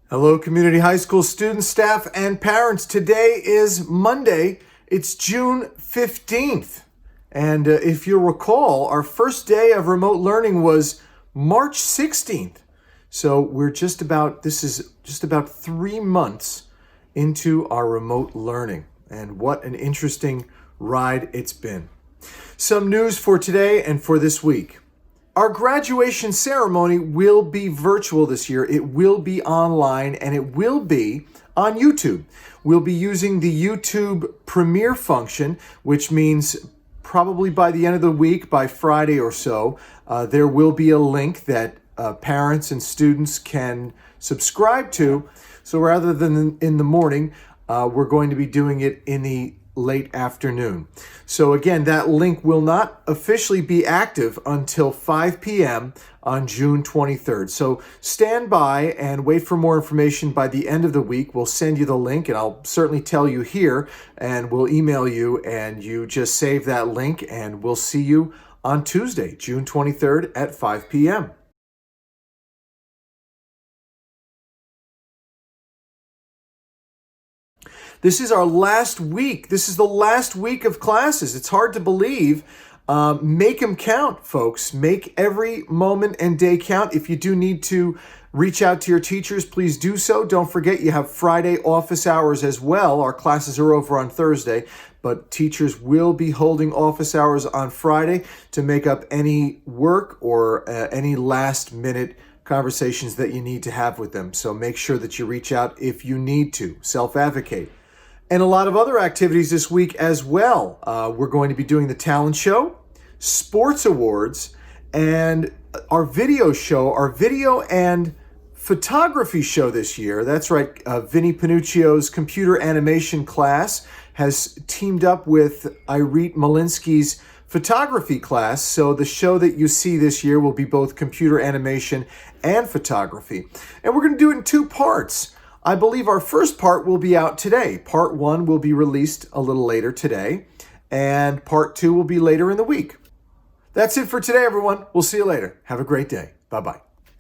Hello, community high school students, staff, and parents. Today is Monday. It's June 15th. And if you recall, our first day of remote learning was March 16th. So this is just about 3 months into our remote learning. And what an interesting ride it's been. Some news for today and for this week. Our graduation ceremony will be virtual this year. It will be online and it will be on YouTube. We'll be using the YouTube Premiere function, which means probably by the end of the week, by Friday or so, there will be a link that parents and students can subscribe to. So rather than in the morning, we're going to be doing it in the late afternoon. So again, that link will not officially be active until 5 p.m. on June 23rd. So stand by and wait for more information. By the end of the week, we'll send you the link, and I'll certainly tell you here, and we'll email you, and you just save that link, and we'll see you on Tuesday, June 23rd at 5 p.m. This is our last week. This is the last week of classes. It's hard to believe. Make them count, folks. Make every moment and day count. If you do need to reach out to your teachers, please do so. Don't forget you have Friday office hours as well. Our classes are over on Thursday, but teachers will be holding office hours on Friday to make up any work or any last minute conversations that you need to have with them. So make sure that you reach out if you need to. Self-advocate. And a lot of other activities this week as well. We're going to be doing the talent show, sports awards, and our video show, our video and photography show this year. That's right, Vinny Panuccio's computer animation class has teamed up with Irit Malinsky's photography class. So the show that you see this year will be both computer animation and photography. And we're going to do it in 2 parts. I believe our first part will be out today. Part 1 will be released a little later today, and part 2 will be later in the week. That's it for today, everyone. We'll see you later. Have a great day. Bye-bye.